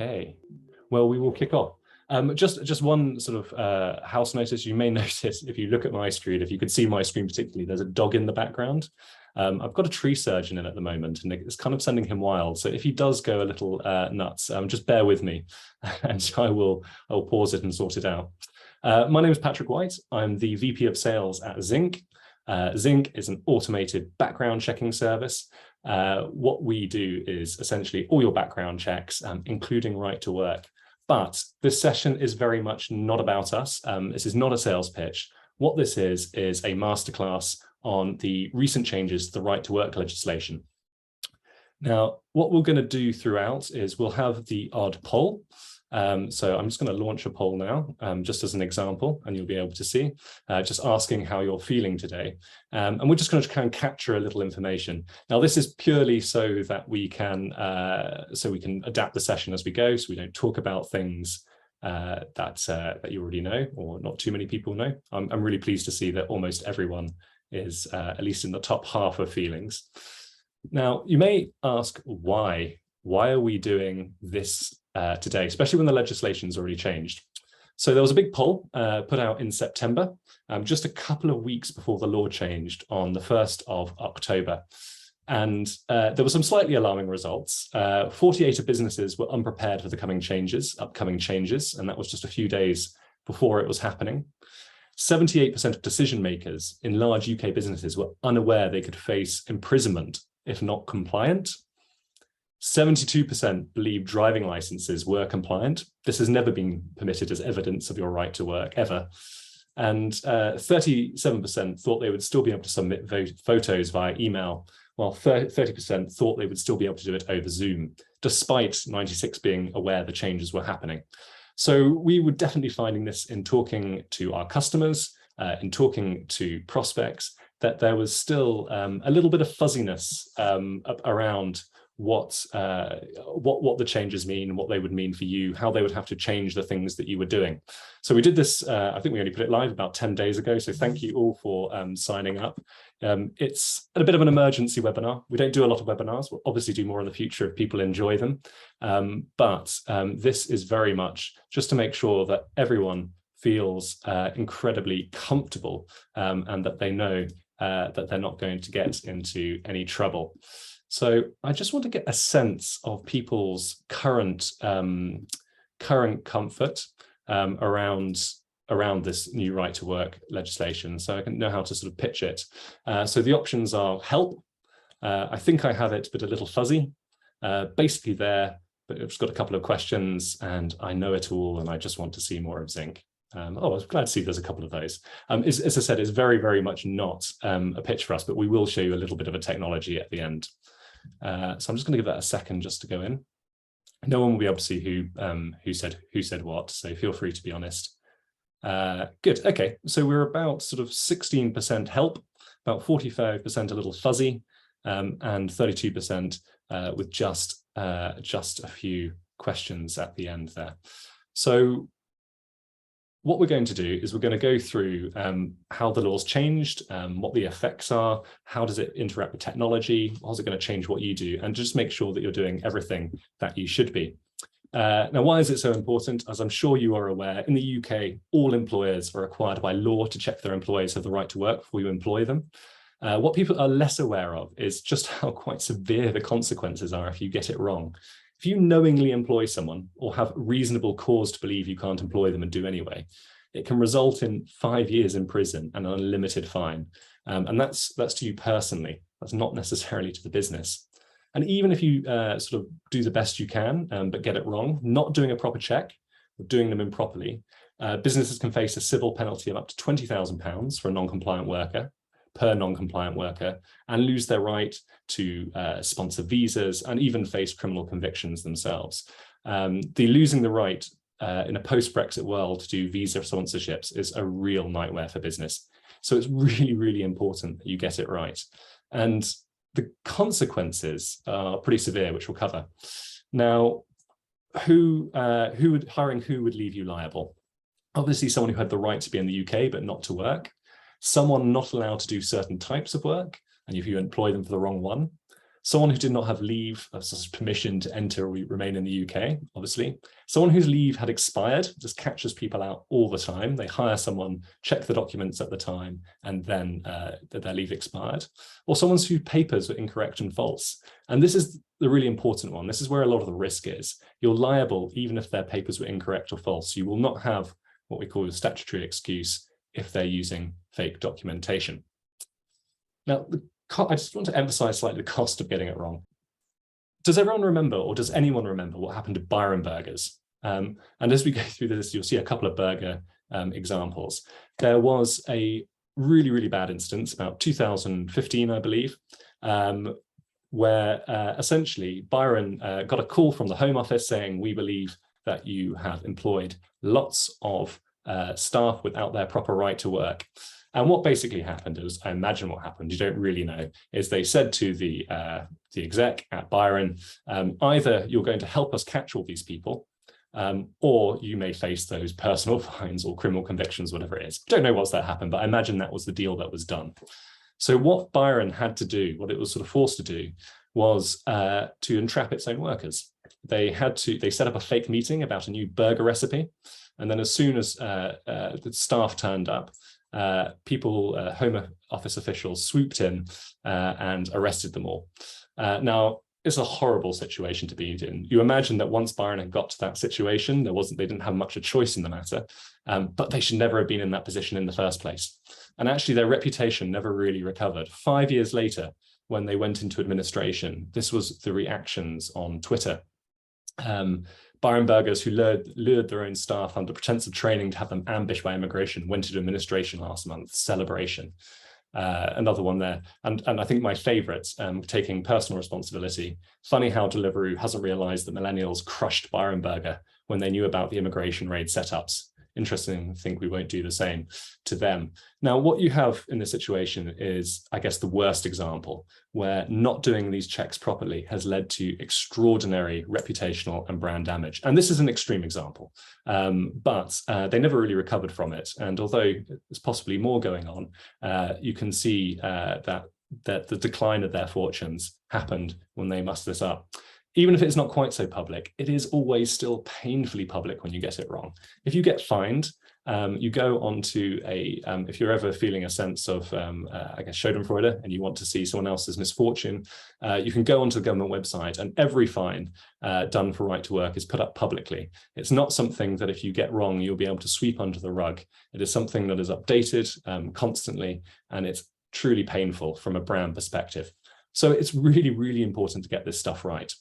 Okay, well, we will kick off. Just one sort of house notice. You may notice if you look at my screen, if you could see my screen particularly, there's a dog in the background. I've got a tree surgeon in at the moment, and it's kind of sending him wild. So if he does go a little nuts, just bear with me, and I'll pause it and sort it out. My name is Patrick White. I'm the VP of Sales at Zinc. Zinc is an automated background checking service. What we do is essentially all your background checks, including right to work. But this session is very much not about us. This is not a sales pitch. What this is a masterclass on the recent changes to the right to work legislation. Now, what we're going to do throughout is we'll have the odd poll. So I'm just going to launch a poll now, just as an example, and you'll be able to see, just asking how you're feeling today. And we're just going to kind of capture a little information. Now, this is purely so that we can adapt the session as we go, so we don't talk about things that you already know, or not too many people know. I'm really pleased to see that almost everyone is at least in the top half of feelings. Now, you may ask why. Why are we doing this today, especially when the legislation's already changed? So there was a big poll put out in September, just a couple of weeks before the law changed on the 1st of October. And there were some slightly alarming results. 48 of businesses were unprepared for the upcoming changes, and that was just a few days before it was happening. 78% of decision makers in large UK businesses were unaware they could face imprisonment if not compliant. 72% believe driving licenses were compliant. This has never been permitted as evidence of your right to work, ever. And 37% thought they would still be able to submit photos via email, while 30% thought they would still be able to do it over Zoom, despite 96% being aware the changes were happening. So we were definitely finding this in talking to our customers, in talking to prospects, that there was still a little bit of fuzziness around what the changes mean, what they would mean for you, how they would have to change the things that you were doing. So we did this, I think we only put it live about 10 days ago. So thank you all for signing up. It's a bit of an emergency webinar. We don't do a lot of webinars. We'll obviously do more in the future if people enjoy them. But this is very much just to make sure that everyone feels incredibly comfortable and that they know that they're not going to get into any trouble. So I just want to get a sense of people's current comfort around this new right to work legislation, so I can know how to sort of pitch it. So the options are help. I think I have it, but a little fuzzy. Basically there, but I've just got a couple of questions, and I know it all, and I just want to see more of Zinc. I was glad to see there's a couple of those. As I said, it's very, very much not a pitch for us, but we will show you a little bit of a technology at the end. So I'm just going to give that a second just to go in. No one will be able to see who said what, so feel free to be honest. Good. Okay, so we're about sort of 16% help, about 45% a little fuzzy, and 32% with just a few questions at the end there. So what we're going to do is we're going to go through how the law's changed, what the effects are, how does it interact with technology, how's it going to change what you do, and just make sure that you're doing everything that you should be. Now, why is it so important? As I'm sure you are aware, in the UK, all employers are required by law to check their employees have the right to work before you employ them. What people are less aware of is just how quite severe the consequences are if you get it wrong. If you knowingly employ someone or have reasonable cause to believe you can't employ them and do anyway, it can result in 5 years in prison and an unlimited fine. And that's to you personally. That's not necessarily to the business. And even if you sort of do the best you can, but get it wrong, not doing a proper check, or doing them improperly, businesses can face a civil penalty of up to £20,000 for a non-compliant worker, per non-compliant worker, and lose their right to sponsor visas and even face criminal convictions themselves. Losing the right in a post-Brexit world to do visa sponsorships is a real nightmare for business. So it's really, really important that you get it right. And the consequences are pretty severe, which we'll cover. Now, hiring who would leave you liable? Obviously, someone who had the right to be in the UK but not to work. Someone not allowed to do certain types of work, and if you employ them for the wrong one. someone who did not have leave, such as permission to enter or remain in the UK, obviously, someone whose leave had expired, just catches people out all the time. They hire someone, check the documents at the time, and then their leave expired, or someone whose papers were incorrect and false. And this is the really important one. This is where a lot of the risk is. You're liable even if their papers were incorrect or false. You will not have what we call a statutory excuse if they're using fake documentation. Now, I just want to emphasize slightly the cost of getting it wrong. Does everyone remember, or does anyone remember what happened to Byron burgers? And as we go through this, you'll see a couple of burger examples. There was a really, really bad instance about 2015, I believe, where essentially Byron got a call from the Home Office saying, we believe that you have employed lots of staff without their proper right to work. And what basically happened is, I imagine what happened, you don't really know, is they said to the exec at Byron, either you're going to help us catch all these people, or you may face those personal fines or criminal convictions, whatever it is. Don't know what's that happened, but I imagine that was the deal that was done. So what Byron had to do, what it was sort of forced to do, was to entrap its own workers. They set up a fake meeting about a new burger recipe. And then as soon as the staff turned up, Home Office officials swooped in and arrested them all. Now, it's a horrible situation to be in. You imagine that once Byron had got to that situation, they didn't have much of a choice in the matter, but they should never have been in that position in the first place. And actually, their reputation never really recovered. 5 years later, when they went into administration, this was the reactions on Twitter. Byron burgers, who lured their own staff under pretense of training to have them ambushed by immigration, went into administration last month. Celebration. Another one there. And I think my favorite, taking personal responsibility. Funny how Deliveroo hasn't realized that millennials crushed Byron burger when they knew about the immigration raid setups. Interesting, I think we won't do the same to them. Now, what you have in this situation is, I guess, the worst example, where not doing these checks properly has led to extraordinary reputational and brand damage. And this is an extreme example, but they never really recovered from it. And although there's possibly more going on, you can see that the decline of their fortunes happened when they mussed this up. Even if it's not quite so public, it is always still painfully public when you get it wrong. If you get fined, you go onto if you're ever feeling a sense of, I guess, schadenfreude, and you want to see someone else's misfortune, you can go onto the government website, and every fine done for right to work is put up publicly. It's not something that if you get wrong, you'll be able to sweep under the rug. It is something that is updated constantly, and it's truly painful from a brand perspective. So it's really, really important to get this stuff right.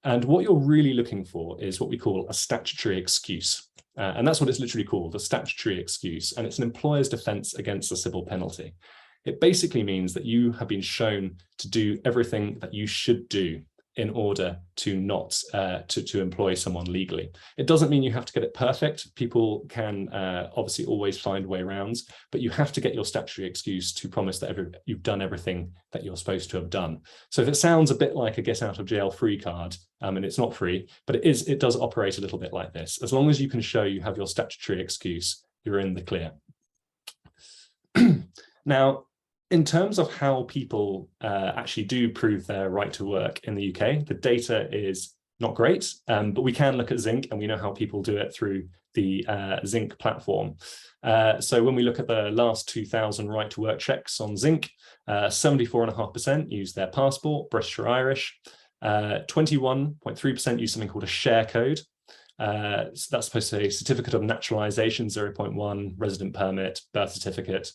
And what you're really looking for is what we call a statutory excuse. And that's what it's literally called, a statutory excuse. And it's an employer's defense against a civil penalty. It basically means that you have been shown to do everything that you should do in order to not to employ someone legally. It doesn't mean you have to get it perfect. People can obviously always find way around, but you have to get your statutory excuse to promise that you've done everything that you're supposed to have done. So if it sounds a bit like a get out of jail free card, and it's not free, but it does operate a little bit like this. As long as you can show you have your statutory excuse, you're in the clear. Now, in terms of how people actually do prove their right to work in the UK, the data is not great, but we can look at Zinc, and we know how people do it through the Zinc platform. So when we look at the last 2,000 right to work checks on Zinc, 74.5% use their passport, British or Irish, 21.3% use something called a share code. So that's supposed to say certificate of naturalization 0.1, resident permit, birth certificate.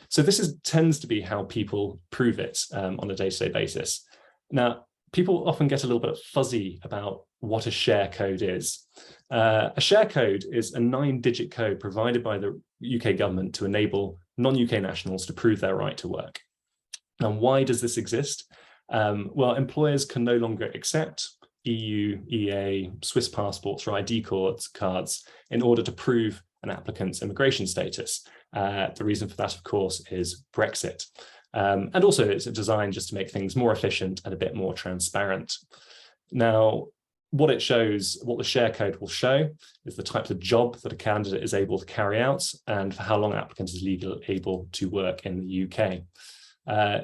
So this tends to be how people prove it on a day-to-day basis. Now, people often get a little bit fuzzy about what a share code is. A share code is a 9-digit code provided by the UK government to enable non-UK nationals to prove their right to work. And why does this exist? Well, employers can no longer accept EU, EA, Swiss passports or ID cards in order to prove an applicant's immigration status. The reason for that, of course, is Brexit. And also it's designed just to make things more efficient and a bit more transparent. Now, what it shows, what the share code will show, is the type of job that a candidate is able to carry out and for how long an applicant is legally able to work in the UK.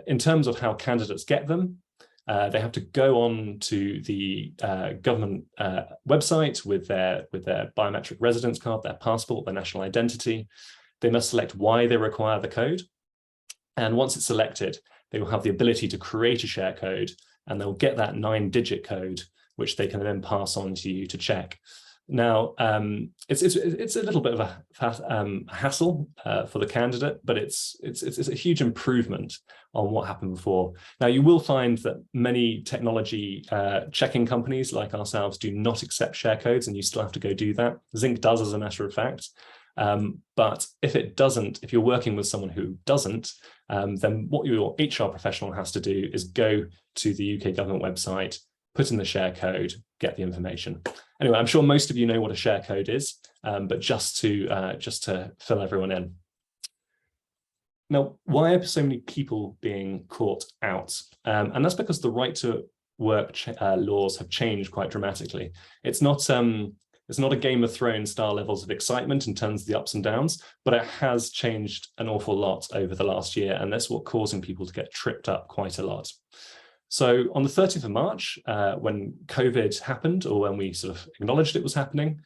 In terms of how candidates get them, They have to go on to the government website with their biometric residence card, their passport, their national identity. They must select why they require the code. And once it's selected, they will have the ability to create a share code, and they'll get that 9-digit code, which they can then pass on to you to check. Now, it's a little bit of a hassle for the candidate, but it's a huge improvement on what happened before. Now, you will find that many technology checking companies like ourselves do not accept share codes, and you still have to go do that. Zinc does, as a matter of fact. But if it doesn't, if you're working with someone who doesn't, then what your HR professional has to do is go to the UK government website, put in the share code, get the information. Anyway, I'm sure most of you know what a share code is, but just to fill everyone in. Now, why are so many people being caught out? And that's because the right to work laws have changed quite dramatically. It's not a Game of Thrones style levels of excitement in terms of the ups and downs, but it has changed an awful lot over the last year, and that's what's causing people to get tripped up quite a lot. So on the 30th of March, when COVID happened, or when we sort of acknowledged it was happening,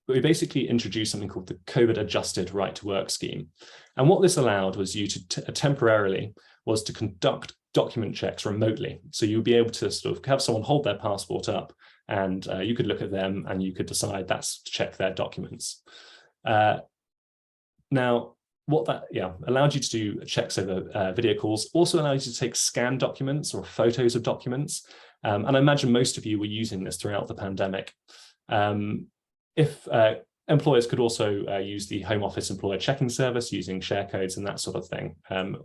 we basically introduced something called the COVID adjusted right to work scheme. And what this allowed was you to temporarily was to conduct document checks remotely. So you'll be able to sort of have someone hold their passport up, and you could look at them and you could decide that's to check their documents. Now, what that allowed you to do checks over video calls, also allowed you to take scanned documents or photos of documents. And I imagine most of you were using this throughout the pandemic. If employers could also use the Home Office employer checking service using share codes and that sort of thing,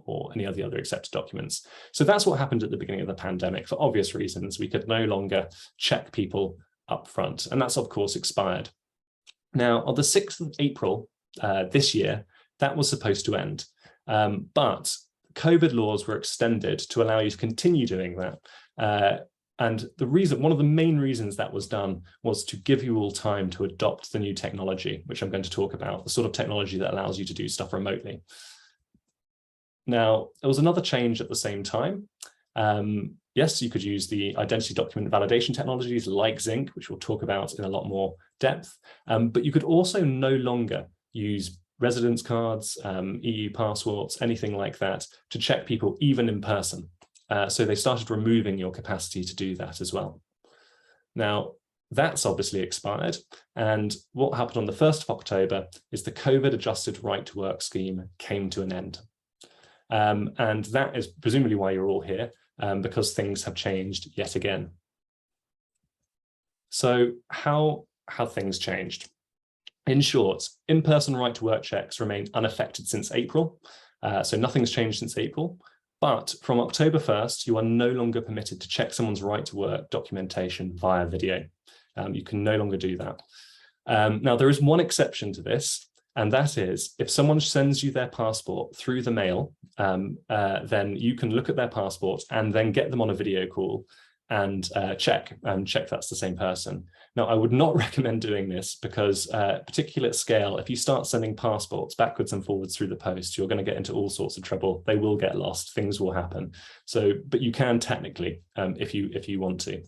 or any of the other accepted documents. So that's what happened at the beginning of the pandemic. For obvious reasons, we could no longer check people up front, and that's of course expired. Now, on the 6th of April this year, that was supposed to end, but COVID laws were extended to allow you to continue doing that. And the reason, one of the main reasons that was done was to give you all time to adopt the new technology, which I'm going to talk about, the sort of technology that allows you to do stuff remotely. Now, there was another change at the same time. Yes, you could use the identity document validation technologies like Zinc, which we'll talk about in a lot more depth, but you could also no longer use residence cards, EU passports, anything like that to check people even in person. So they started removing your capacity to do that as well. Now, that's obviously expired. And what happened on the 1st of October is the COVID adjusted right to work scheme came to an end. And that is presumably why you're all here, because things have changed yet again. So how have things changed? In short, in-person right to work checks remain unaffected since April. So nothing's changed since April. But from October 1st, you are no longer permitted to check someone's right to work documentation via video. You can no longer do that. Now, there is one exception to this, and that is if someone sends you their passport through the mail, then you can look at their passport and then get them on a video call and check that's the same person. Now, I would not recommend doing this because particularly at scale, if you start sending passports backwards and forwards through the post, you're going to get into all sorts of trouble. They will get lost, things will happen. So, but you can technically, if you want to.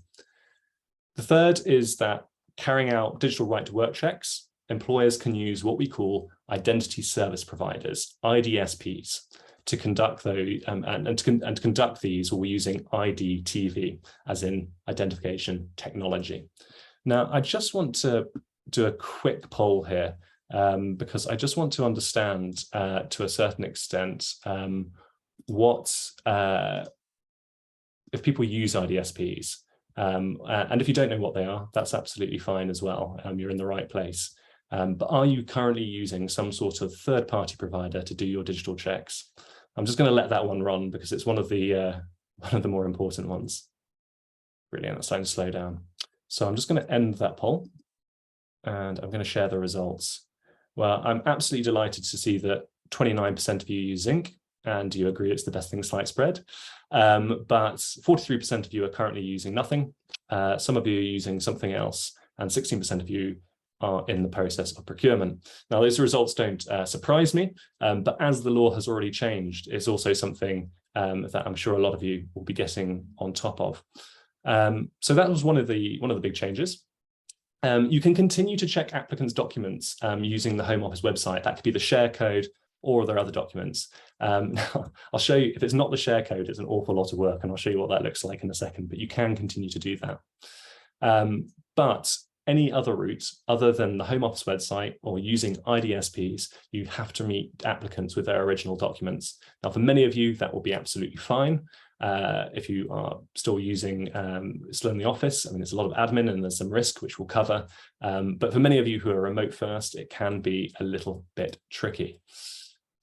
The third is that carrying out digital right to work checks, employers can use what we call identity service providers, IDSPs, to conduct those and to conduct these, we're using IDTV, as in identification technology. Now, I just want to do a quick poll here because I just want to understand to a certain extent what if people use IDSPs, and if you don't know what they are, that's absolutely fine as well. You're in the right place. But are you currently using some sort of third-party provider to do your digital checks? I'm just going to let that one run because it's one of the more important ones. Brilliant, that's starting to slow down. So I'm just going to end that poll and I'm going to share the results. Well, I'm absolutely delighted to see that 29% of you use Zinc and you agree it's the best thing sliced bread. But 43% of you are currently using nothing. Some of you are using something else, and 16% of you are in the process of procurement. Now, those results don't surprise me, but as the law has already changed, it's also something that I'm sure a lot of you will be getting on top of. So that was one of the big changes. You can continue to check applicants' documents using the Home Office website. That could be the share code or their other documents. Now, I'll show you, if it's not the share code, it's an awful lot of work, and I'll show you what that looks like in a second, but you can continue to do that. But any other route other than the Home Office website or using IDSPs, you have to meet applicants with their original documents. Now, for many of you, that will be absolutely fine. If you are still using, still in the office, I mean, it's a lot of admin and there's some risk, which we'll cover. But for many of you who are remote first, it can be a little bit tricky.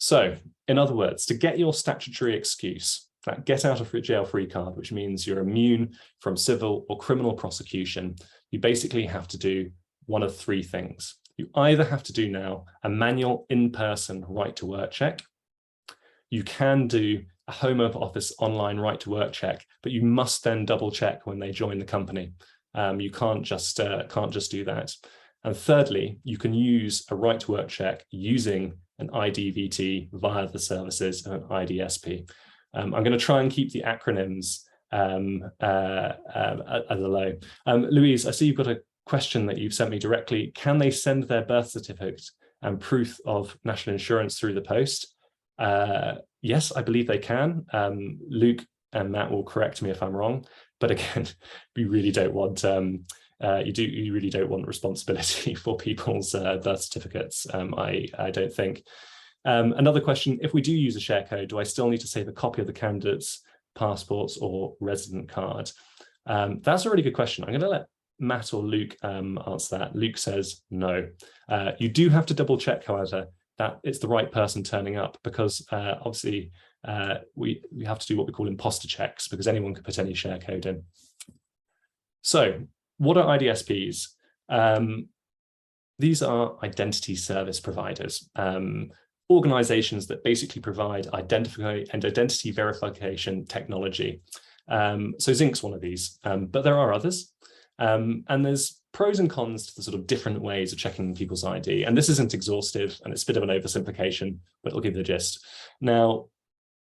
So, in other words, to get your statutory excuse, that get out of jail free card, which means you're immune from civil or criminal prosecution, you basically have to do one of three things. You either have to do now a manual in-person right to work check. You can do a Home Office online right to work check, but you must then double check when they join the company. You can't just do that. And thirdly, you can use a right to work check using an IDVT via the services of an IDSP. I'm going to try and keep the acronyms at a low. Louise, I see you've got a question that you've sent me directly. Can they send their birth certificate and proof of national insurance through the post? Yes, I believe they can. Luke and Matt will correct me if I'm wrong, but again, we really don't want you really don't want responsibility for people's birth certificates. I don't think. Another question: if we do use a share code, do I still need to save a copy of the candidate's passports or resident card? That's a really good question. I'm going to let Matt or Luke answer that. Luke says no. You do have to double check, however, that it's the right person turning up, because obviously we have to do what we call imposter checks, because anyone could put any share code in. So what are IDSPs? These are identity service providers, organizations that basically provide identity verification technology. So Zinc's one of these, but there are others. And there's pros and cons to the sort of different ways of checking people's ID. And this isn't exhaustive, and it's a bit of an oversimplification, but it'll give you the gist. Now,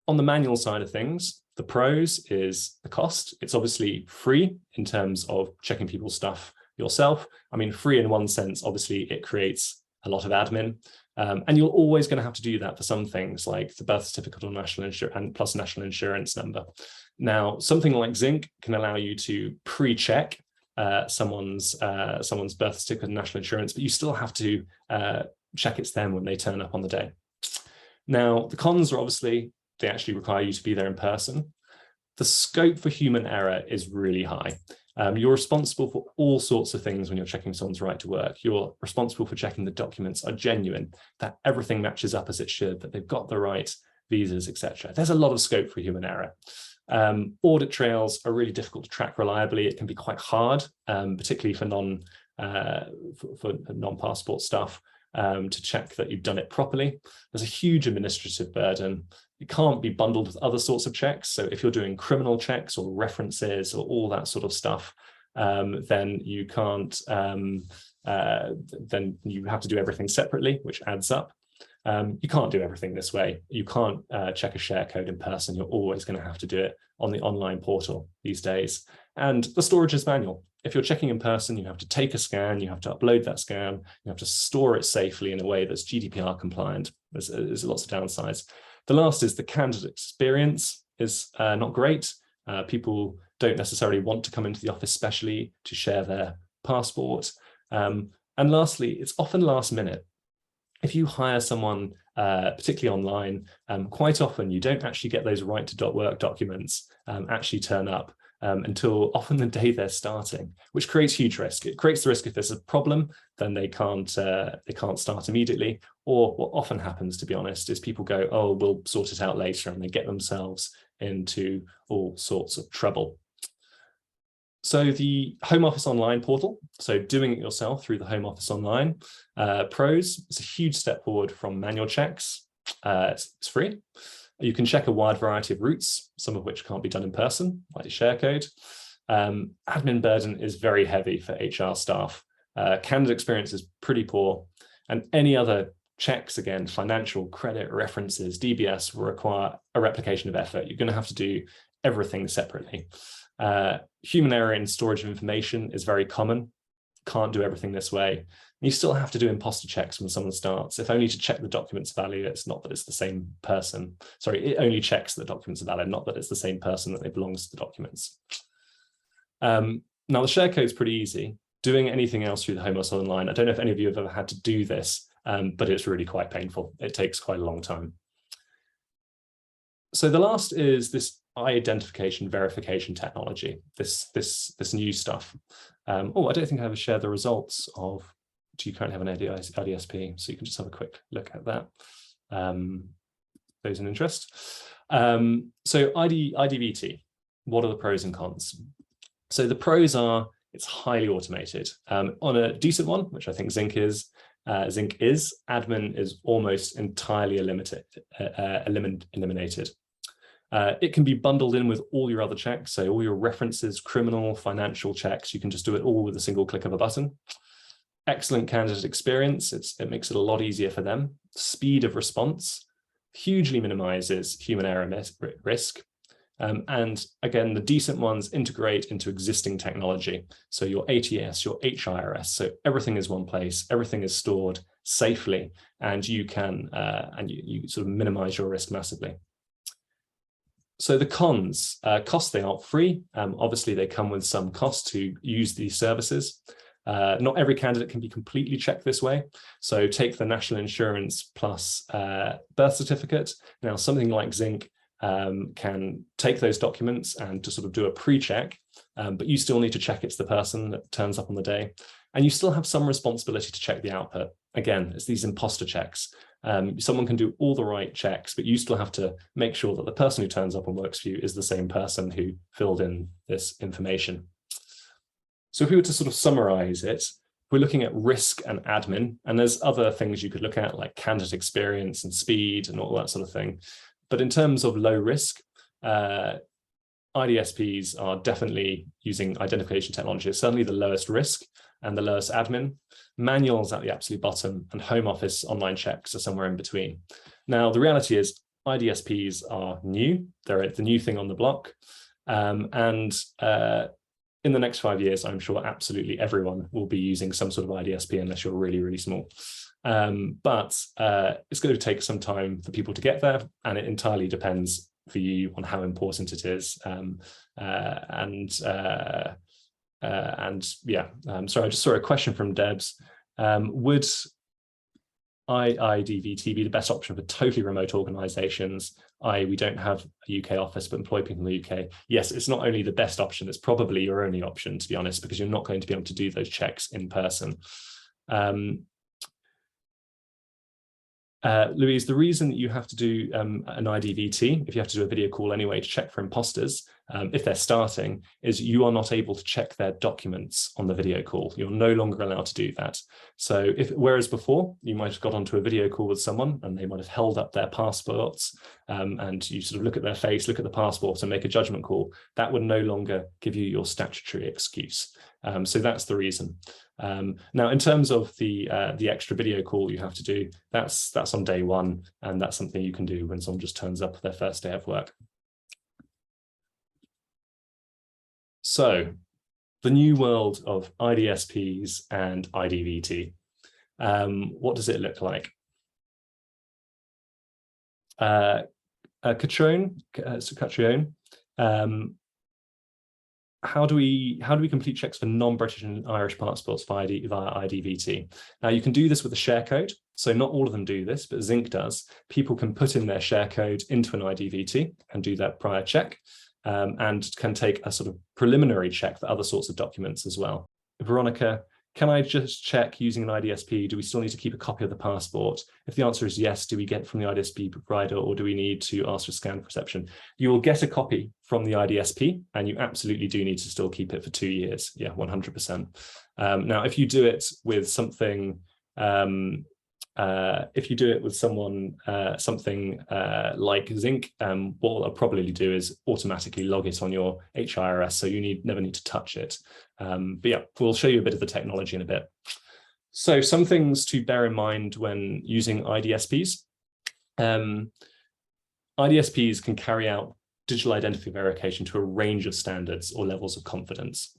on the manual side of things, the pros is the cost. It's obviously free in terms of checking people's stuff yourself. I mean, free in one sense, obviously it creates a lot of admin. And you're always going to have to do that for some things like the birth certificate or national insurance and plus national insurance number. Now, something like Zinc can allow you to pre-check someone's birth certificate and national insurance, but you still have to check it's them when they turn up on the day. Now, the cons are obviously they actually require you to be there in person. The scope for human error is really high. You're responsible for all sorts of things when you're checking someone's right to work. You're responsible for checking the documents are genuine, that everything matches up as it should, that they've got the right visas, etc. There's a lot of scope for human error. Audit trails are really difficult to track reliably. It can be quite hard, particularly for non-passport stuff, to check that you've done it properly. There's a huge administrative burden. It can't be bundled with other sorts of checks. So if you're doing criminal checks or references or all that sort of stuff, then you can't, then you have to do everything separately, which adds up. You can't do everything this way. You can't check a share code in person. You're always going to have to do it on the online portal these days. And the storage is manual. If you're checking in person, you have to take a scan, you have to upload that scan, you have to store it safely in a way that's GDPR compliant. There's lots of downsides. The last is the candidate experience is not great. People don't necessarily want to come into the office specially to share their passport. And lastly, it's often last minute. If you hire someone, particularly online, quite often you don't actually get those right to work documents actually turn up until often the day they're starting, which creates huge risk. It creates the risk if there's a problem, then they can't start immediately. Or what often happens, to be honest, is people go, oh, we'll sort it out later, and they get themselves into all sorts of trouble. So the Home Office online portal, so doing it yourself through the Home Office online, pros, it's a huge step forward from manual checks. It's free. You can check a wide variety of routes, some of which can't be done in person, like share code. Admin burden is very heavy for HR staff. Candidate experience is pretty poor, and any other checks, again, financial, credit, references, DBS, will require a replication of effort. You're going to have to do everything separately. Human error in storage of information is very common. Can't do everything this way. You still have to do imposter checks when someone starts, if only to check the document's value. It's not that it's the same person. Sorry, it only checks that the documents are valid, not that it's the same person, that it belongs to the documents. Now, the share code is pretty easy. Doing anything else through the Home Office Online, I don't know if any of you have ever had to do this, but it's really quite painful. It takes quite a long time. So the last is this identification verification technology, this new stuff. Oh, I don't think I ever shared the results of, do you currently have an IDSP? So you can just have a quick look at that. Those in interest. So IDVT, what are the pros and cons? So the pros are, it's highly automated. On a decent one, which I think Zinc is, admin is almost entirely eliminated. It can be bundled in with all your other checks, so all your references, criminal, financial checks. You can just do it all with a single click of a button. Excellent candidate experience. It makes it a lot easier for them. Speed of response hugely minimizes human error risk. And again, the decent ones integrate into existing technology. So your ATS, your HIRS, so everything is one place, everything is stored safely, and you can you sort of minimize your risk massively. So the cons, costs, they aren't free. Obviously, they come with some cost to use these services. Not every candidate can be completely checked this way. So take the national insurance plus birth certificate. Now, something like Zinc can take those documents and to sort of do a pre-check, but you still need to check it's the person that turns up on the day. And you still have some responsibility to check the output. Again, it's these imposter checks. Someone can do all the right checks, but you still have to make sure that the person who turns up and works for you is the same person who filled in this information. So if we were to sort of summarize it, we're looking at risk and admin, and there's other things you could look at like candidate experience and speed and all that sort of thing. But in terms of low risk, IDSPs are definitely using identification technology. It's certainly the lowest risk and the lowest admin. Manuals at the absolute bottom, and Home Office online checks are somewhere in between. Now, the reality is IDSPs are new. They're the new thing on the block. In the next 5 years, I'm sure absolutely everyone will be using some sort of IDSP unless you're really, really small. But it's going to take some time for people to get there, and it entirely depends for you on how important it is. Yeah, sorry, I just saw a question from Debs. Would IDVT be the best option for totally remote organizations? We don't have a UK office, but employ people in the UK. Yes, it's not only the best option, it's probably your only option, to be honest, because you're not going to be able to do those checks in person. Louise, the reason that you have to do an IDVT, if you have to do a video call anyway to check for imposters, if they're starting, is you are not able to check their documents on the video call. You're no longer allowed to do that. So whereas before, you might have got onto a video call with someone and they might have held up their passports and you sort of look at their face, look at the passport and make a judgment call, that would no longer give you your statutory excuse. So that's the reason. Now, in terms of the extra video call you have to do, that's on day one, and that's something you can do when someone just turns up their first day of work. So, the new world of IDSPs and IDVT. What does it look like? Catrione, how do we complete checks for non-British and Irish passports via IDVT? Now, you can do this with a share code. So not all of them do this, but Zinc does. People can put in their share code into an IDVT and do that prior check, and can take a sort of preliminary check for other sorts of documents as well. Veronica, can I just check using an IDSP? Do we still need to keep a copy of the passport? If the answer is yes, do we get it from the IDSP provider, or do we need to ask for scan for reception? You will get a copy from the IDSP, and you absolutely do need to still keep it for 2 years. Yeah, 100%. Now, if you do it with something if you do it with someone, something like Zinc, what I'll probably do is automatically log it on your HIRS, so you never need to touch it. But yeah, we'll show you a bit of the technology in a bit. So some things to bear in mind when using IDSPs. IDSPs can carry out digital identity verification to a range of standards or levels of confidence.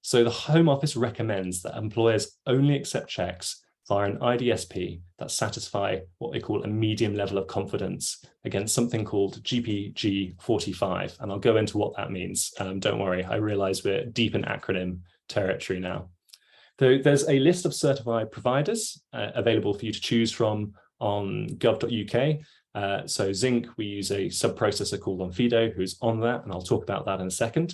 So the Home Office recommends that employers only accept checks via an IDSP that satisfy what they call a medium level of confidence against something called GPG 45. And I'll go into what that means. Don't worry, I realize we're deep in acronym territory now. So there's a list of certified providers available for you to choose from on gov.uk. So Zinc, we use a sub-processor called Onfido, who's on that, and I'll talk about that in a second.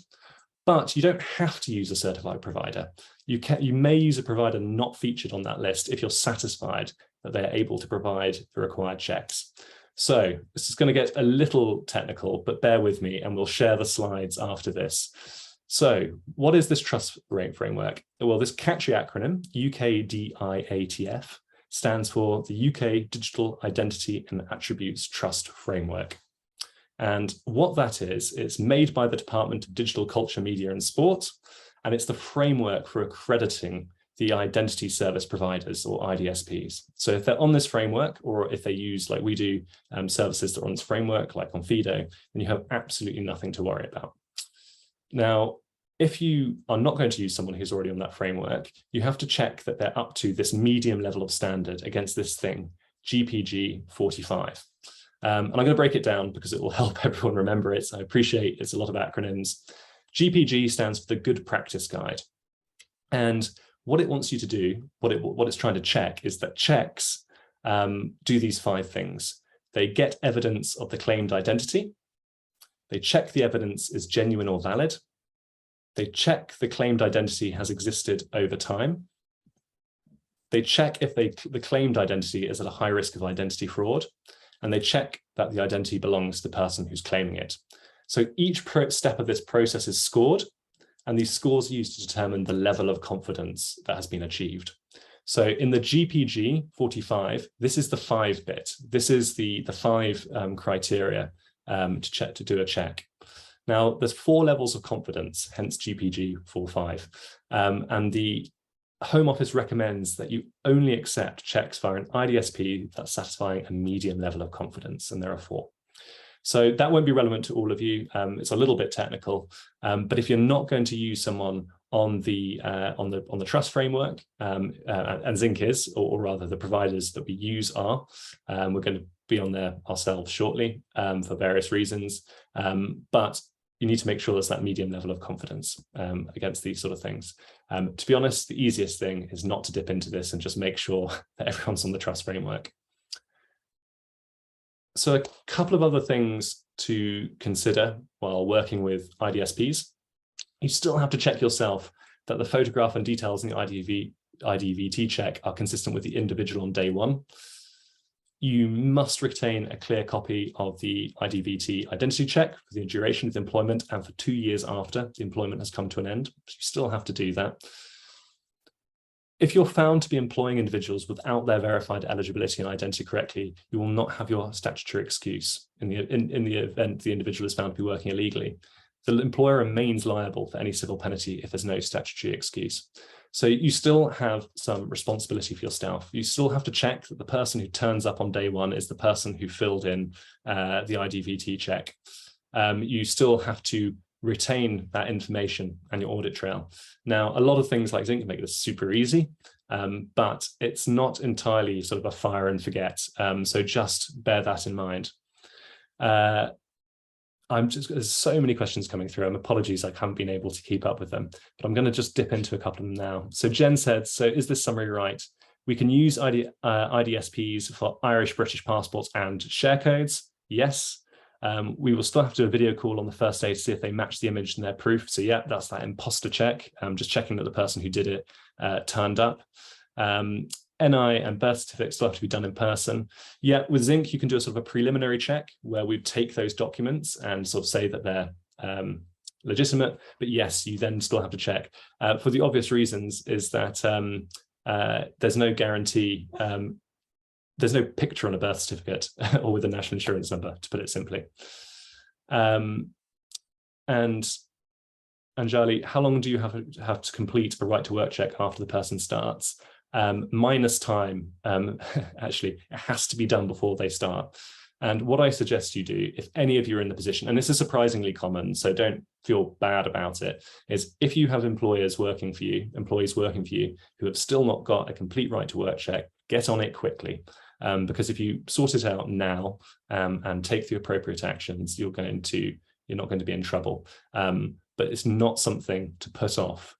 But you don't have to use a certified provider. You may use a provider not featured on that list if you're satisfied that they're able to provide the required checks. So this is going to get a little technical, but bear with me and we'll share the slides after this. So what is this trust framework? Well, this catchy acronym, UKDIATF, stands for the UK Digital Identity and Attributes Trust Framework. And what that is, it's made by the Department of Digital Culture, Media and Sport, and it's the framework for accrediting the identity service providers, or IDSPs. So if they're on this framework, or if they use, like we do, services that are on this framework, like Onfido, then you have absolutely nothing to worry about. Now, if you are not going to use someone who's already on that framework, you have to check that they're up to this medium level of standard against this thing, GPG 45. And I'm going to break it down because it will help everyone remember it. So I appreciate it's a lot of acronyms. GPG stands for the Good Practice Guide. And what it wants you to do, what it's trying to check, is that checks do these 5 things. They get evidence of the claimed identity. They check the evidence is genuine or valid. They check the claimed identity has existed over time. They check if the claimed identity is at a high risk of identity fraud. And they check that the identity belongs to the person who's claiming it. So each step of this process is scored, and these scores are used to determine the level of confidence that has been achieved. So in the GPG 45, this is the 5 bit. This is the 5 criteria to do a check. Now, there's 4 levels of confidence, hence GPG 45. And the Home Office recommends that you only accept checks via an IDSP that's satisfying a medium level of confidence, and there are 4. So that won't be relevant to all of you. It's a little bit technical, but if you're not going to use someone on the trust framework, and Zinc is, or rather the providers that we use are, we're going to be on there ourselves shortly for various reasons, but you need to make sure there's that medium level of confidence against these sort of things. To be honest, the easiest thing is not to dip into this and just make sure that everyone's on the trust framework. So a couple of other things to consider while working with IDSPs. You still have to check yourself that the photograph and details in the IDVT check are consistent with the individual on day 1. You must retain a clear copy of the IDVT identity check for the duration of the employment and for 2 years after the employment has come to an end. So you still have to do that. If you're found to be employing individuals without their verified eligibility and identity correctly, you will not have your statutory excuse in the event the individual is found to be working illegally. The employer remains liable for any civil penalty if there's no statutory excuse. So you still have some responsibility for your staff. You still have to check that the person who turns up on day 1 is the person who filled in the IDVT check. You still have to retain that information and your audit trail. Now, a lot of things like Zinc make this super easy, but it's not entirely sort of a fire and forget. So just bear that in mind. There's so many questions coming through. Apologies, I haven't been able to keep up with them, but I'm going to just dip into a couple of them now. So Jen said, so is this summary right? We can use IDSPs for Irish, British passports and share codes. Yes. We will still have to do a video call on the first day to see if they match the image in their proof. So yeah, that's that imposter check. Just checking that the person who did it turned up. NI and birth certificates still have to be done in person. Yeah, with Zinc, you can do a sort of a preliminary check where we take those documents and sort of say that they're legitimate. But yes, you then still have to check. For the obvious reasons is that there's no guarantee there's no picture on a birth certificate or with a national insurance number, to put it simply. And Anjali, how long do you have to complete a right to work check after the person starts? Minus time. Actually, it has to be done before they start. And what I suggest you do, if any of you are in the position, and this is surprisingly common, so don't feel bad about it, is if you have employees working for you who have still not got a complete right to work check, get on it quickly. Because if you sort it out now and take the appropriate actions, you're not going to be in trouble. But it's not something to put off.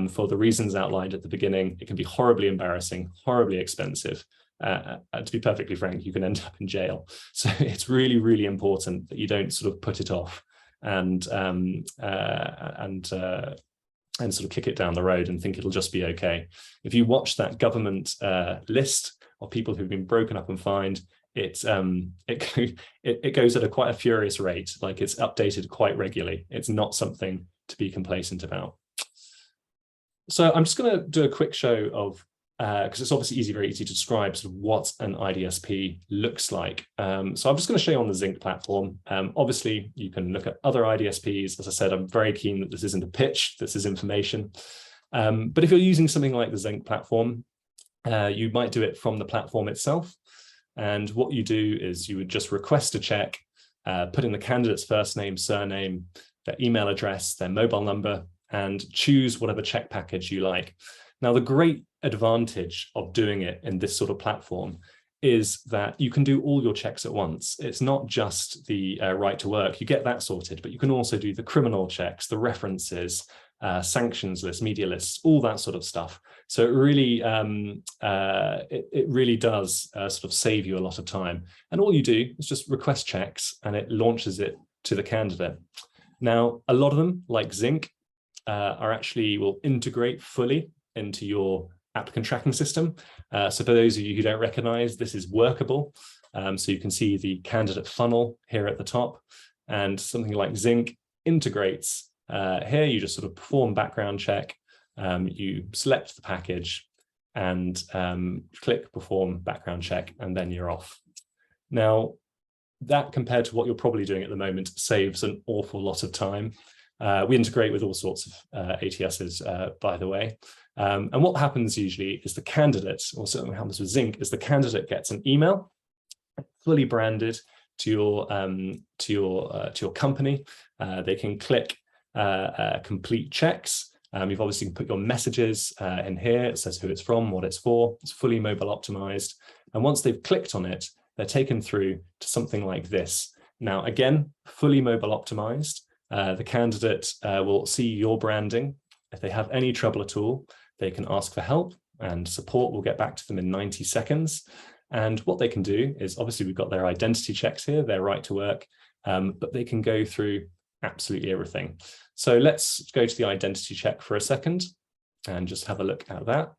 For the reasons outlined at the beginning, it can be horribly embarrassing, horribly expensive. To be perfectly frank, you can end up in jail. So it's really, really important that you don't sort of put it off and sort of kick it down the road and think it'll just be okay. If you watch that government list of people who've been broken up and fined, it goes at quite a furious rate. Like, it's updated quite regularly. It's not something to be complacent about. So I'm just going to do a quick show of, because it's obviously very easy to describe sort of what an IDSP looks like. So I'm just going to show you on the Zinc platform. Obviously, you can look at other IDSPs. As I said, I'm very keen that this isn't a pitch, this is information. But if you're using something like the Zinc platform, you might do it from the platform itself. And what you do is you would just request a check, put in the candidate's first name, surname, their email address, their mobile number, and choose whatever check package you like. Now, the great advantage of doing it in this sort of platform is that you can do all your checks at once. It's not just the right to work, you get that sorted, but you can also do the criminal checks, the references, sanctions lists, media lists, all that sort of stuff. So it really, it really does sort of save you a lot of time. And all you do is just request checks and it launches it to the candidate. Now, a lot of them, like Zinc, will integrate fully into your applicant tracking system. So for those of you who don't recognize, this is workable. So you can see the candidate funnel here at the top, and something like Zinc integrates. Here you just sort of perform background check, you select the package and click perform background check, and then you're off. Now, that compared to what you're probably doing at the moment saves an awful lot of time. We integrate with all sorts of ATSs, by the way. And what happens usually is the candidate, or certainly happens with Zinc, is the candidate gets an email fully branded to your company. They can click complete checks. You've obviously put your messages in here. It says who it's from, what it's for. It's fully mobile optimized. And once they've clicked on it, they're taken through to something like this. Now, again, fully mobile optimized. The candidate will see your branding. If they have any trouble at all, they can ask for help, and support will get back to them in 90 seconds. And what they can do is, obviously we've got their identity checks here, their right to work, but they can go through absolutely everything. So let's go to the identity check for a second and just have a look at that.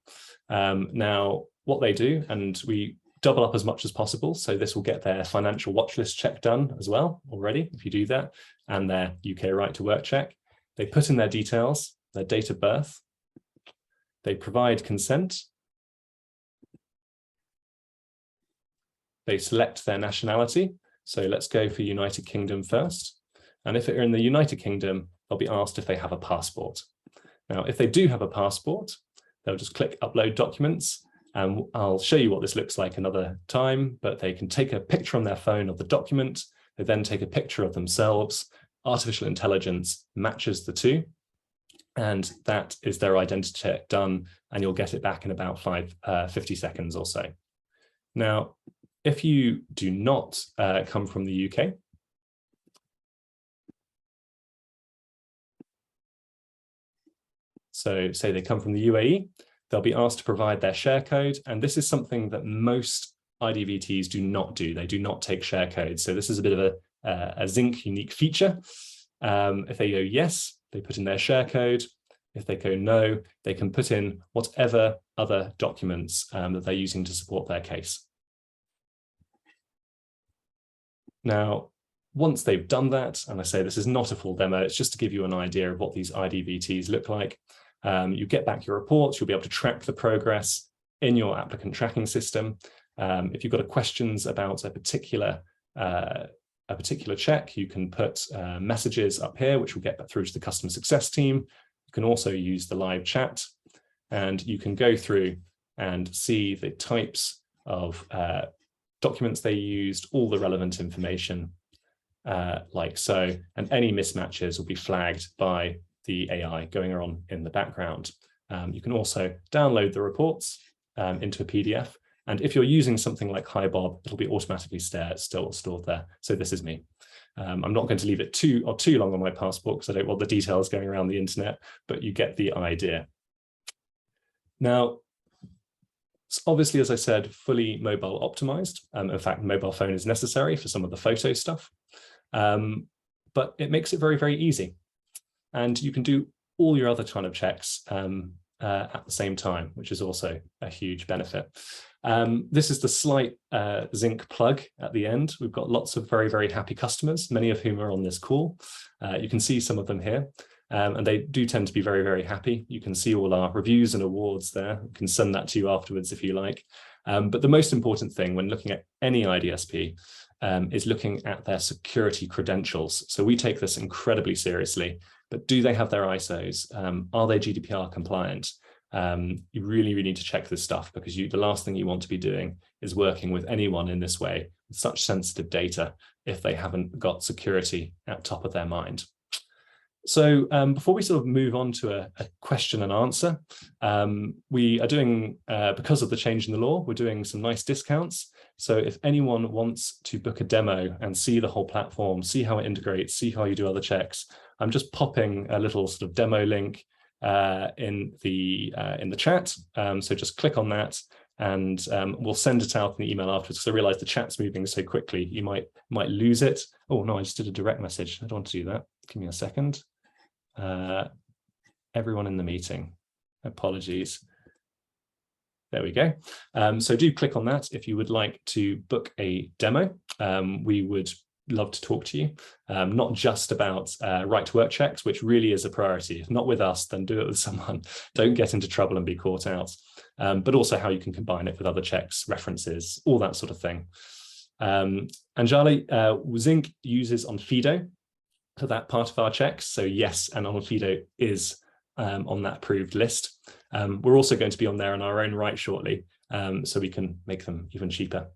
Now, what they do, and we double up as much as possible. So this will get their financial watch list check done as well already, if you do that, and their UK right to work check. They put in their details, their date of birth. They provide consent. They select their nationality. So let's go for United Kingdom first. And if they're in the United Kingdom, they'll be asked if they have a passport. Now, if they do have a passport, they'll just click upload documents. And I'll show you what this looks like another time, but they can take a picture on their phone of the document. They then take a picture of themselves. Artificial intelligence matches the two. And that is their identity check done, and you'll get it back in about 50 seconds or so. Now, if you do not come from the UK, so say they come from the UAE, they'll be asked to provide their share code. And this is something that most IDVTs do not do. They do not take share codes. So this is a bit of a Zinc unique feature. If they go yes, they put in their share code. If they go no, they can put in whatever other documents that they're using to support their case. Now, once they've done that, and I say this is not a full demo, it's just to give you an idea of what these IDVTs look like. You get back your reports, you'll be able to track the progress in your applicant tracking system. If you've got questions about a particular check, you can put messages up here, which will get through to the customer success team. You can also use the live chat, and you can go through and see the types of documents they used, all the relevant information like so, and any mismatches will be flagged by the AI going on in the background. You can also download the reports into a PDF. And if you're using something like HiBob, it'll be automatically still stored there. So this is me. I'm not going to leave it too long on my passport because I don't want the details going around the internet, but you get the idea. Now, it's obviously, as I said, fully mobile optimized. In fact, mobile phone is necessary for some of the photo stuff, but it makes it very, very easy. And you can do all your other kind of checks at the same time, which is also a huge benefit. This is the slight Zinc plug at the end. We've got lots of very, very happy customers, many of whom are on this call. You can see some of them here, and they do tend to be very, very happy. You can see all our reviews and awards there. You can send that to you afterwards if you like. But the most important thing when looking at any IDSP is looking at their security credentials. So we take this incredibly seriously, but do they have their ISOs? Are they GDPR compliant? You really need to check this stuff, because the last thing you want to be doing is working with anyone in this way with such sensitive data if they haven't got security at top of their mind. So before we sort of move on to a question and answer, we are doing, because of the change in the law, we're doing some nice discounts. So if anyone wants to book a demo and see the whole platform, see how it integrates, see how you do other checks, I'm just popping a little sort of demo link in the chat. So just click on that, and we'll send it out in the email afterwards, because I realize the chat's moving so quickly, you might lose it. Oh no, I just did a direct message. I don't want to do that. Give me a second. Everyone in the meeting, apologies. There we go. So do click on that if you would like to book a demo. We would love to talk to you, not just about right to work checks, which really is a priority. If not with us, then do it with someone. Don't get into trouble and be caught out, but also how you can combine it with other checks, references, all that sort of thing. Anjali, Zinc uses Onfido for that part of our checks. So yes, and Onfido is on that approved list. We're also going to be on there in our own right shortly, so we can make them even cheaper.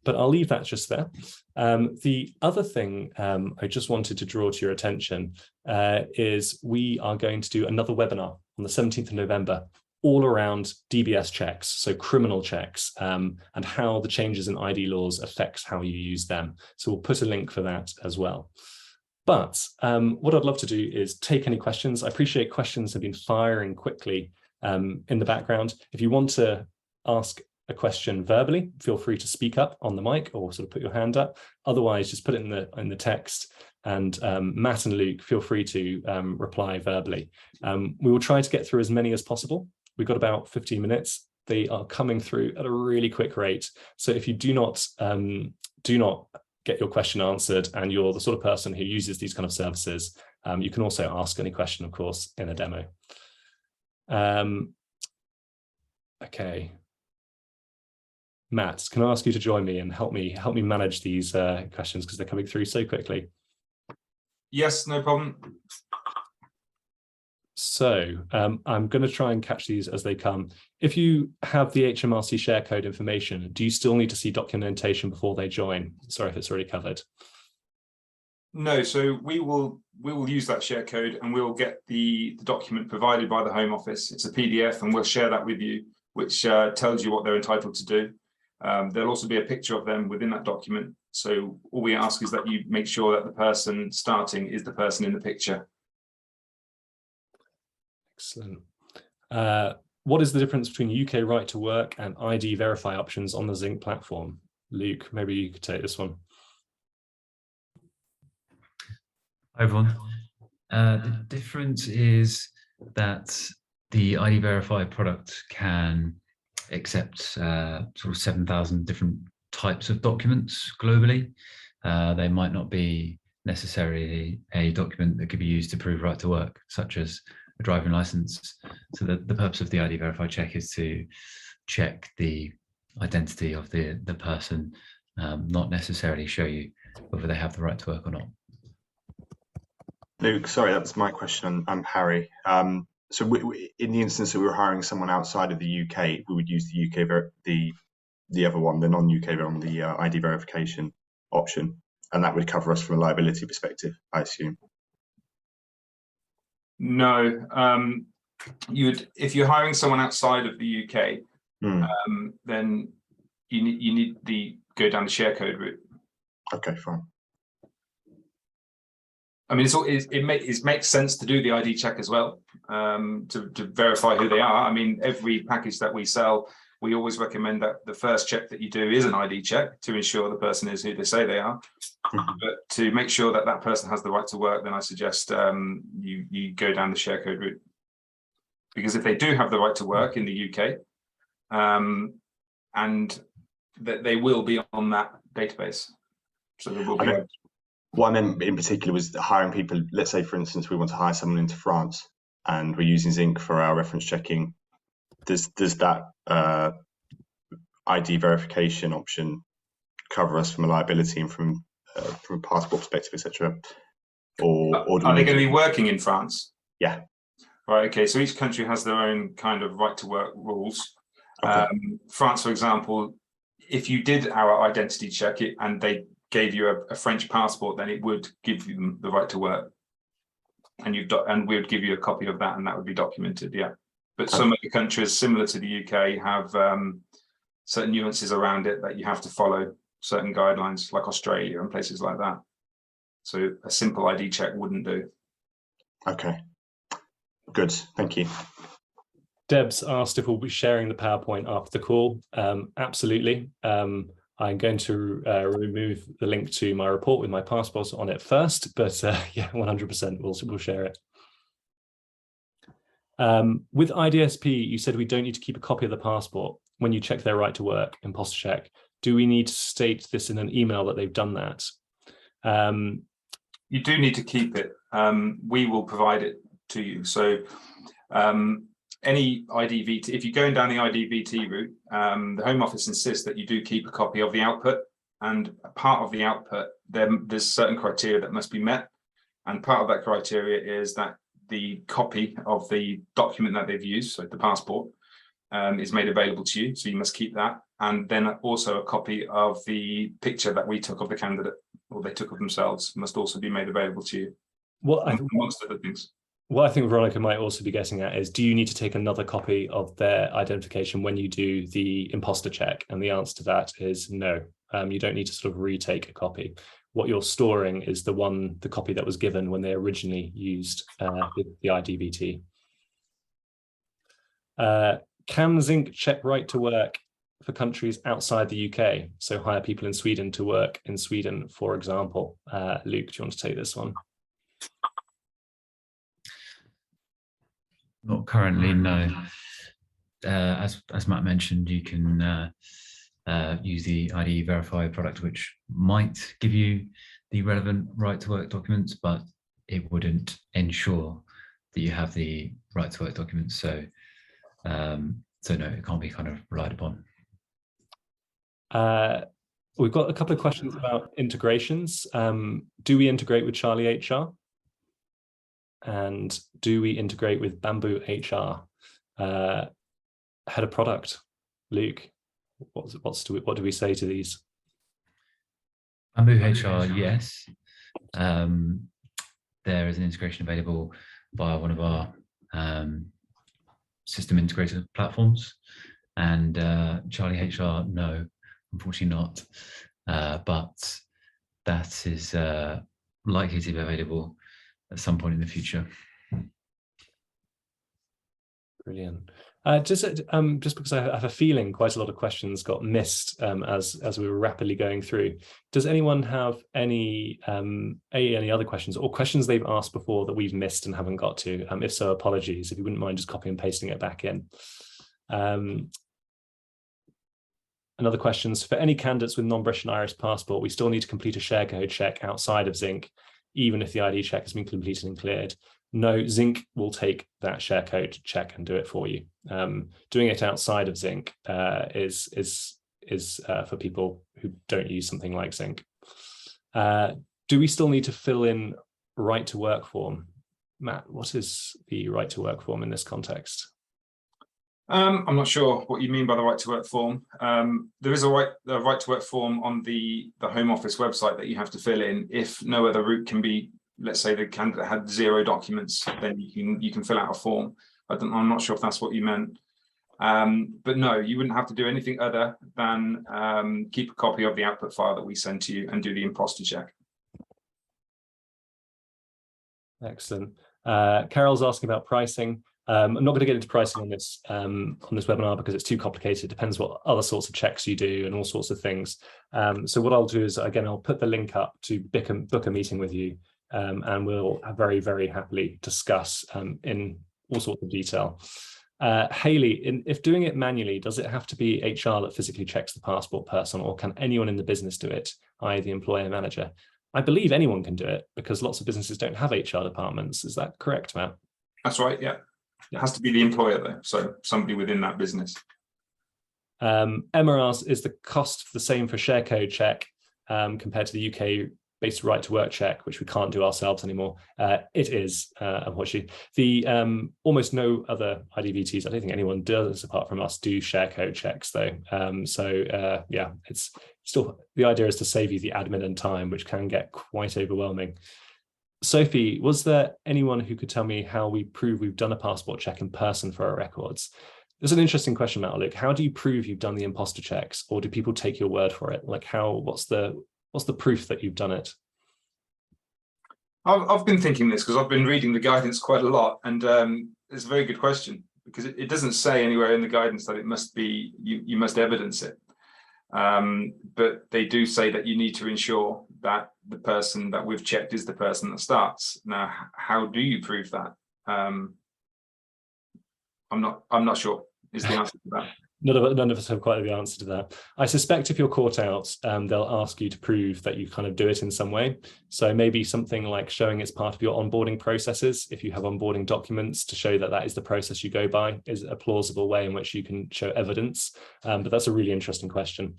But I'll leave that just there. The other thing I just wanted to draw to your attention is we are going to do another webinar on the 17th of November, all around DBS checks, so criminal checks, and how the changes in ID laws affects how you use them. So we'll put a link for that as well. But what I'd love to do is take any questions. I appreciate questions have been firing quickly in the background. If you want to ask a question verbally, feel free to speak up on the mic or sort of put your hand up. Otherwise, just put it in the text, and Matt and Luke, feel free to reply verbally. We will try to get through as many as possible. We've got about 15 minutes. They are coming through at a really quick rate. So if you do not get your question answered and you're the sort of person who uses these kind of services, you can also ask any question, of course, in a demo. Okay. Matt, can I ask you to join me and help me manage these questions, because they're coming through so quickly? Yes, no problem. So I'm going to try and catch these as they come. If you have the HMRC share code information, do you still need to see documentation before they join? Sorry if it's already covered. No, so we will use that share code, and we will get the document provided by the Home Office. It's a PDF, and we'll share that with you, which tells you what they're entitled to do. There'll also be a picture of them within that document. So all we ask is that you make sure that the person starting is the person in the picture. Excellent. What is the difference between UK right to work and ID verify options on the Zinc platform? Luke, maybe you could take this one. Hi everyone. The difference is that the ID verify product can accept sort of 7,000 different types of documents globally. They might not be necessarily a document that could be used to prove right to work, such as a driving license. So the purpose of the ID verify check is to check the identity of the person, not necessarily show you whether they have the right to work or not. Luke, sorry, that was my question. I'm Harry. So in the instance that we were hiring someone outside of the UK, we would use the UK, the other one, the non-UK one, the ID verification option, and that would cover us from a liability perspective, I assume. No, if you're hiring someone outside of the UK, then you need to go down the share code route. Okay, fine. I mean, it makes sense to do the ID check as well, to verify who they are. I mean, every package that we sell, we always recommend that the first check that you do is an ID check to ensure the person is who they say they are. But to make sure that that person has the right to work, then I suggest you go down the share code route. Because if they do have the right to work in the UK, and that they will be on that database. So they will be. What I meant in particular was hiring people. Let's say, for instance, we want to hire someone into France, and we're using Zinc for our reference checking. Does that ID verification option cover us from a liability and from a passport perspective, etc.? Or are they going to be working in France? Yeah. Right. Okay. So each country has their own kind of right to work rules. Okay. France, for example, if you did our identity check and they gave you a French passport, then it would give you the right to work, and we would give you a copy of that, and that would be documented. Yeah, but some of the countries similar to the UK have certain nuances around it that you have to follow certain guidelines, like Australia and places like that. So a simple ID check wouldn't do. Okay, good, thank you. Deb's asked if we'll be sharing the PowerPoint after the call. Absolutely. I'm going to remove the link to my report with my passports on it first, but yeah, 100% we'll share it. With IDSP, you said we don't need to keep a copy of the passport when you check their right to work, imposter check. Do we need to state this in an email that they've done that? You do need to keep it. We will provide it to you. So any IDVT, if you're going down the IDVT route, the Home Office insists that you do keep a copy of the output, and part of the output, there's certain criteria that must be met, and part of that criteria is that the copy of the document that they've used, so the passport, is made available to you, so you must keep that, and then also a copy of the picture that we took of the candidate, or they took of themselves, must also be made available to you, amongst other things. What I think Veronica might also be getting at is, do you need to take another copy of their identification when you do the imposter check? And the answer to that is no. You don't need to sort of retake a copy. What you're storing is the copy that was given when they originally used the IDVT. Can Zinc check right to work for countries outside the UK? So hire people in Sweden to work in Sweden, for example. Luke, do you want to take this one? Not currently, no. As Matt mentioned, you can use the ID Verify product, which might give you the relevant right to work documents, but it wouldn't ensure that you have the right to work documents. So, so no, it can't be kind of relied upon. We've got a couple of questions about integrations. Do we integrate with Charlie HR? And do we integrate with Bamboo HR? Head of product, Luke, what do we say to these? Bamboo HR, yes. There is an integration available via one of our system integrator platforms, and Charlie HR, no, unfortunately not. But that is likely to be available at some point in the future. Brilliant. Just because I have a feeling quite a lot of questions got missed as we were rapidly going through. Does anyone have any other questions or questions they've asked before that we've missed and haven't got to? If so, apologies. If you wouldn't mind just copying and pasting it back in. Another question is, for any candidates with non-British and Irish passport, we still need to complete a share code check outside of Zinc, even if the ID check has been completed and cleared. No, Zinc will take that share code check and do it for you. Doing it outside of Zinc is is for people who don't use something like Zinc. Do we still need to fill in right to work form? Matt, what is the right to work form in this context? I'm not sure what you mean by the right to work form. There is a right to work form on the Home Office website that you have to fill in. If no other route can be, let's say the candidate had 0 documents, then you can fill out a form. I'm not sure if that's what you meant. But no, you wouldn't have to do anything other than keep a copy of the output file that we send to you and do the imposter check. Excellent. Carol's asking about pricing. I'm not going to get into pricing on this webinar because it's too complicated. It depends what other sorts of checks you do and all sorts of things. So what I'll do is, again, I'll put the link up to book a meeting with you, and we'll very, very happily discuss in all sorts of detail. Hayley, if doing it manually, does it have to be HR that physically checks the passport person, or can anyone in the business do it, i.e. the employer manager? I believe anyone can do it because lots of businesses don't have HR departments. Is that correct, Matt? That's right, yeah. It has to be the employer though, so somebody within that business. Emma asks, is the cost the same for share code check compared to the UK-based right to work check, which we can't do ourselves anymore? It is, unfortunately. The almost no other IDVTs, I don't think anyone does apart from us, do share code checks though. Yeah, it's still, the idea is to save you the admin and time, which can get quite overwhelming. Sophie, was there anyone who could tell me how we prove we've done a passport check in person for our records? There's an interesting question, Matt or Luke. How do you prove you've done the imposter checks, or do people take your word for it? Like, what's the proof that you've done it? I've been thinking this because I've been reading the guidance quite a lot, and it's a very good question because it doesn't say anywhere in the guidance that it must be, you must evidence it. But they do say that you need to ensure that the person that we've checked is the person that starts. Now, how do you prove that? I'm not sure is the answer to that. None of us have quite the answer to that. I suspect if you're caught out, they'll ask you to prove that you kind of do it in some way. So maybe something like showing it's part of your onboarding processes. If you have onboarding documents to show that that is the process you go by, is a plausible way in which you can show evidence. But that's a really interesting question.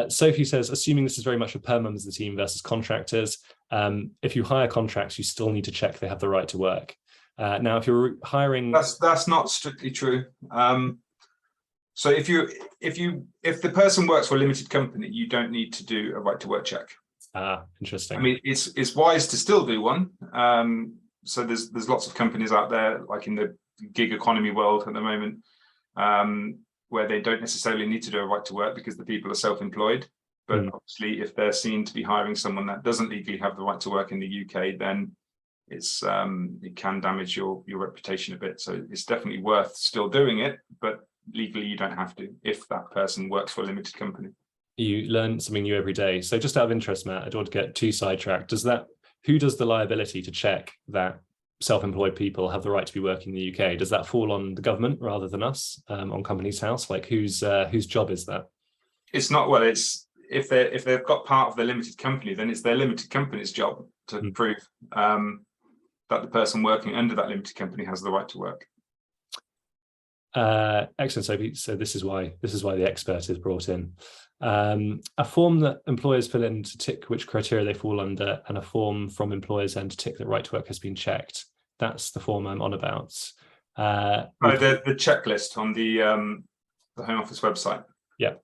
Sophie says, assuming this is very much for perm members of the team versus contractors, if you hire contracts, you still need to check they have the right to work. Now, if you're hiring, that's not strictly true. So if the person works for a limited company, you don't need to do a right to work check. Interesting. I mean, it's wise to still do one. So there's lots of companies out there, like in the gig economy world at the moment, where they don't necessarily need to do a right to work because the people are self-employed. But obviously, if they're seen to be hiring someone that doesn't legally have the right to work in the UK, then it can damage your reputation a bit. So it's definitely worth still doing it, but legally you don't have to if that person works for a limited company. You learn something new every day. So just out of interest, Matt, I don't want to get too sidetracked. Who does the liability to check that self-employed people have the right to be working in the UK? Does that fall on the government rather than us, on Companies House? Like whose job is that? It's not, well, it's if they've got part of their limited company, then it's their limited company's job to prove that the person working under that limited company has the right to work. Excellent, Sophie. So this is why the expert is brought in. A form that employers fill in to tick which criteria they fall under, and a form from employers then to tick that right to work has been checked. That's the form I'm on about. The checklist on the Home Office website. Yeah.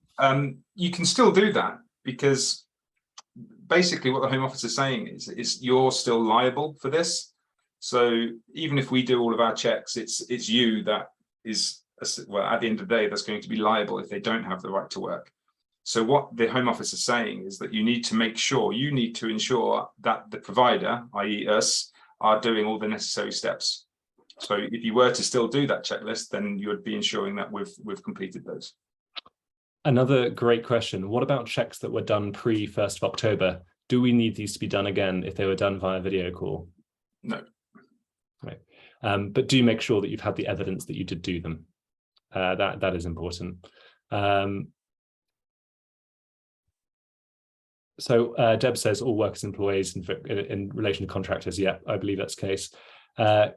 You can still do that because basically what the Home Office is saying is you're still liable for this. So even if we do all of our checks, it's you that is, well, at the end of the day, that's going to be liable if they don't have the right to work. So what the Home Office is saying is that you need to ensure that the provider, i.e. us, are doing all the necessary steps. So if you were to still do that checklist, then you would be ensuring that we've completed those. Another great question. What about checks that were done pre-1st of October? Do we need these to be done again if they were done via video call? No. Right. But do make sure that you've had the evidence that you did do them. That is important. So Deb says all workers, employees in relation to contractors. Yeah, I believe that's the case. Going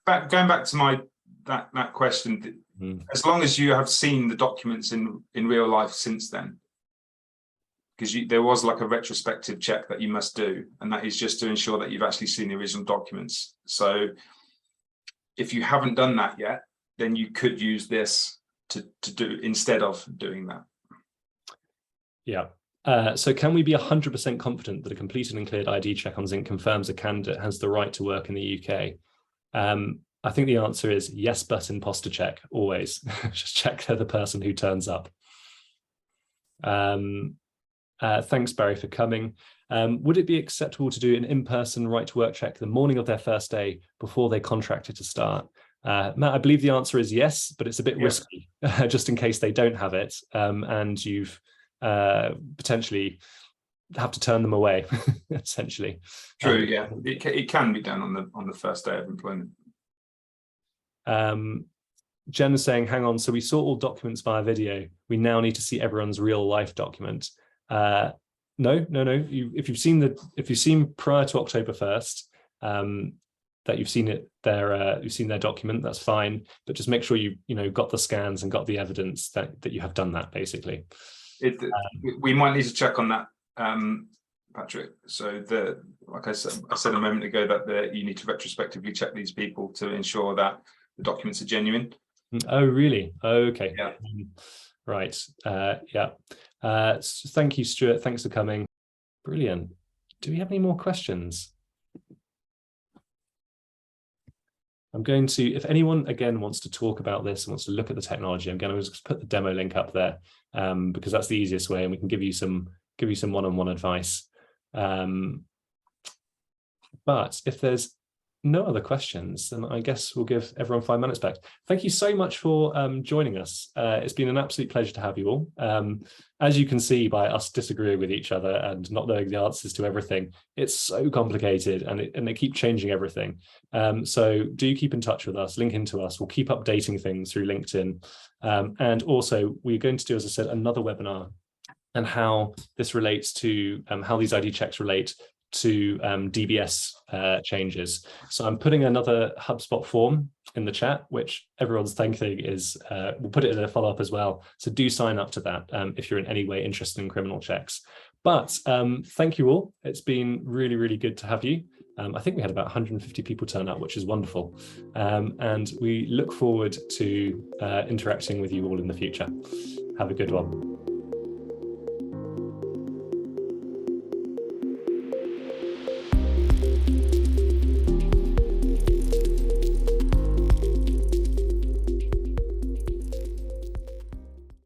back to that question, Mm. as long as you have seen the documents in real life since then, because there was like a retrospective check that you must do, and that is just to ensure that you've actually seen the original documents. So if you haven't done that yet, then you could use this to do instead of doing that. Yeah. So can we be 100% confident that a completed and cleared ID check on Zinc confirms a candidate has the right to work in the UK? I think the answer is yes, but imposter check, always. Just check they're the person who turns up. Thanks, Barry, for coming. Would it be acceptable to do an in-person right to work check the morning of their first day before they contracted to start? Matt, I believe the answer is yes, but it's a bit risky, just in case they don't have it, and you've potentially have to turn them away, essentially. True, yeah, it can be done on the first day of employment. Jen is saying, hang on, so we saw all documents via video. We now need to see everyone's real life document. No. If you've seen prior to October 1st, that you've seen you've seen their document, that's fine. But just make sure you got the scans and got the evidence that you have done that, basically. We might need to check on that, Patrick. So like I said a moment ago, that you need to retrospectively check these people to ensure that the documents are genuine. Oh, really? Okay. Yeah. Right. Yeah. Thank you, Stuart. Thanks for coming. Brilliant. Do we have any more questions? I'm going to, if anyone again wants to talk about this and wants to look at the technology, I'm going to just put the demo link up there, because that's the easiest way, and we can give you some one-on-one advice. But if there's no other questions, then I guess we'll give everyone 5 minutes back. Thank you so much for joining us. It's been an absolute pleasure to have you all. As you can see by us disagreeing with each other and not knowing the answers to everything, it's so complicated, and they keep changing everything. So do keep in touch with us, link into us. We'll keep updating things through LinkedIn. And also we're going to do, as I said, another webinar and how this relates to how these ID checks relate to DBS changes. So I'm putting another HubSpot form in the chat, which everyone's thinking is, we'll put it in a follow-up as well. So do sign up to that if you're in any way interested in criminal checks. But thank you all. It's been really, really good to have you. I think we had about 150 people turn up, which is wonderful. And we look forward to interacting with you all in the future. Have a good one.